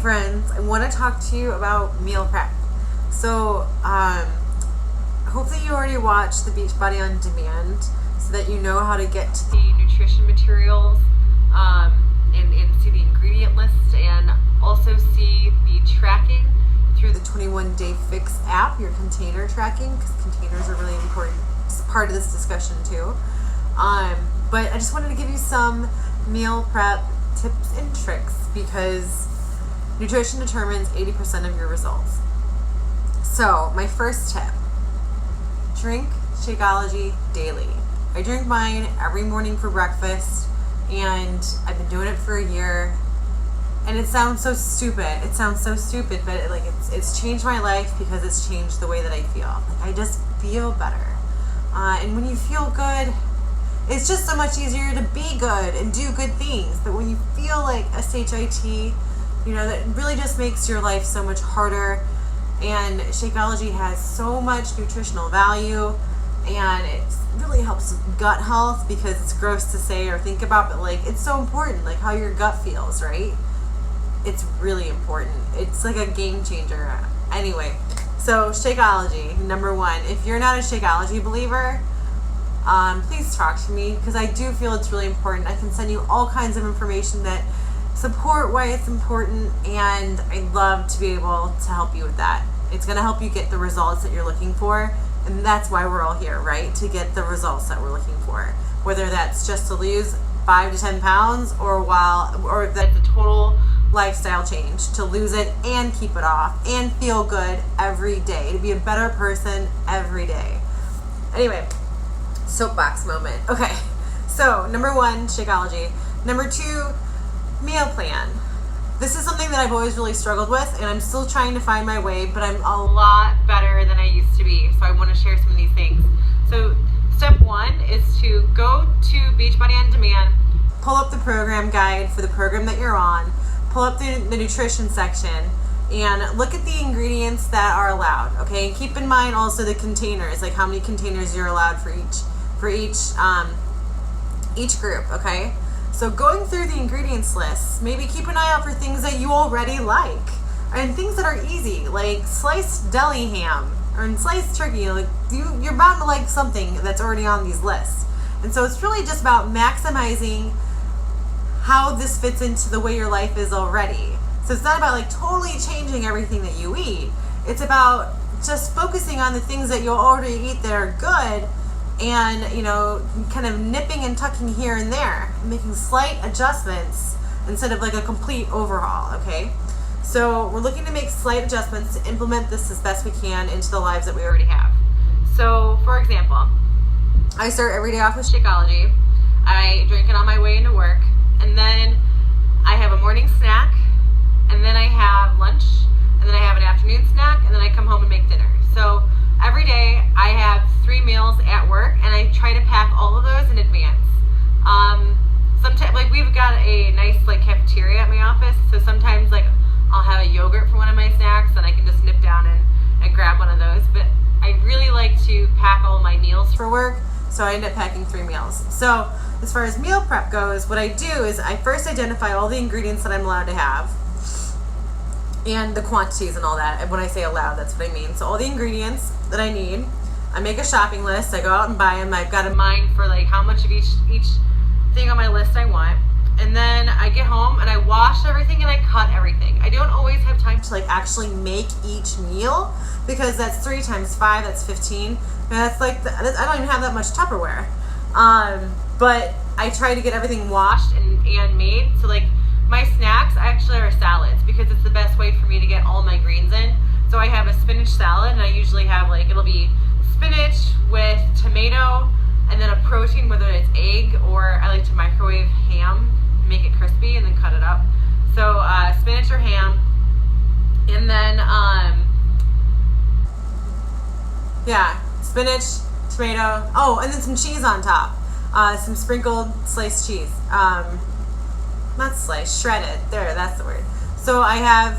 friends, I want to talk to you about meal prep. So, hopefully you already watched the Beachbody on Demand so that you know how to get to the nutrition materials and see the ingredient list and also see the tracking through the 21 Day Fix app, your container tracking, because containers are really important. It's part of this discussion too. But I just wanted to give you some meal prep tips and tricks because nutrition determines 80% of your results. So my first tip, drink Shakeology daily. I drink mine every morning for breakfast and I've been doing it for a year. And it sounds so stupid. But it's changed my life because it's changed the way that I feel. I just feel better. And when you feel good, it's just so much easier to be good and do good things. But when you feel like a SHIT, that really just makes your life so much harder. And Shakeology has so much nutritional value, and it really helps gut health because it's gross to say or think about, but it's so important, how your gut feels, right? It's really important. It's like a game changer. Anyway, so Shakeology, number one. If you're not a Shakeology believer, please talk to me because I do feel it's really important. I can send you all kinds of information that support why it's important, and I'd love to be able to help you with that. It's going to help you get the results that you're looking for, and that's why we're all here, right? To get the results that we're looking for. Whether that's just to lose 5 to 10 pounds or that's a total lifestyle change, to lose it and keep it off and feel good every day, to be a better person every day. Anyway, soapbox moment. Okay, so number one, Shakeology. Number two, meal plan. This is something that I've always really struggled with, and I'm still trying to find my way, but I'm a lot better than I used to be, so I want to share some of these things. So step one is to go to Beachbody on Demand, pull up the program guide for the program that you're on, pull up the nutrition section, and look at the ingredients that are allowed, okay? And keep in mind also the containers, how many containers you're allowed for each group, okay? So going through the ingredients list, maybe keep an eye out for things that you already like and things that are easy, like sliced deli ham or sliced turkey. You're bound to like something that's already on these lists. And so it's really just about maximizing how this fits into the way your life is already. So it's not about totally changing everything that you eat. It's about just focusing on the things that you'll already eat that are good and, kind of nipping and tucking here and there, making slight adjustments instead of a complete overhaul, okay? So we're looking to make slight adjustments to implement this as best we can into the lives that we already have. So, for example, I start every day off with Shakeology. I drink it on my way into work, and then I have a morning snack, and then I have lunch, and then I have an afternoon snack, and then I come home and make dinner. So every day I have 3 meals at work, and I try to pack all of those in advance. Sometimes, we've got a nice cafeteria at my office, so sometimes I'll have a yogurt for one of my snacks, and I can just nip down and grab one of those. But I really like to pack all my meals for work, so I end up packing 3 meals. So as far as meal prep goes, what I do is I first identify all the ingredients that I'm allowed to have and the quantities and all that. And when I say allowed, that's what I mean. So all the ingredients that I need, I make a shopping list. I go out and buy them. I've got a mind for how much of each thing on my list I want. And then I get home and I wash everything and I cut everything. I don't always have time to actually make each meal because that's 3 times 5, that's 15. And that's I don't even have that much Tupperware. But I try to get everything washed and made. So my snacks actually are salads because it's the best way for me to get all my greens in. So I have a spinach salad, and I usually have it'll be spinach with tomato and then a protein, whether it's egg or I like to microwave ham, make it crispy, and then cut it up. So spinach or ham, and then spinach, tomato. Oh, and then some cheese on top. Some sprinkled sliced cheese. Not sliced, shredded. There, that's the word. So I have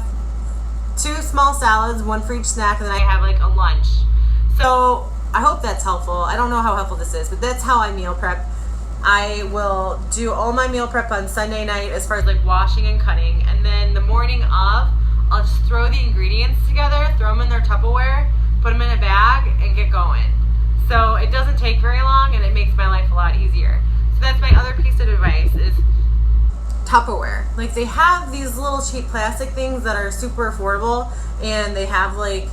2 small salads, 1 for each snack, and then I have a lunch. So I hope that's helpful. I don't know how helpful this is, but that's how I meal prep. I will do all my meal prep on Sunday night as far as like washing and cutting, and then the morning of, I'll just throw the ingredients together, throw them in their Tupperware, put them in a bag, and get going. So it doesn't take very long, and it makes my life a lot easier. So that's my other piece of advice is Tupperware. Like, they have these little cheap plastic things that are super affordable, and they have like,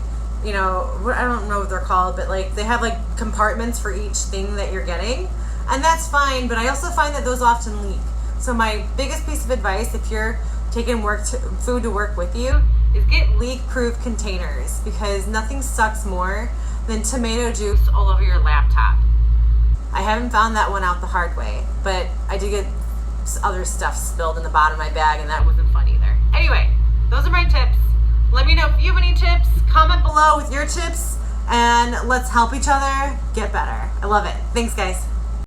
you know, I don't know what they're called, but like they have like compartments for each thing that you're getting. And that's fine, but I also find that those often leak. So my biggest piece of advice, if you're taking food to work with you, is get leak-proof containers, because nothing sucks more than tomato juice all over your laptop. I haven't found that one out the hard way, but I did get other stuff spilled in the bottom of my bag, and that wasn't fun either. Anyway, those are my tips. Let me know if you have any tips. Comment below with your tips, and let's help each other get better. I love it. Thanks, guys.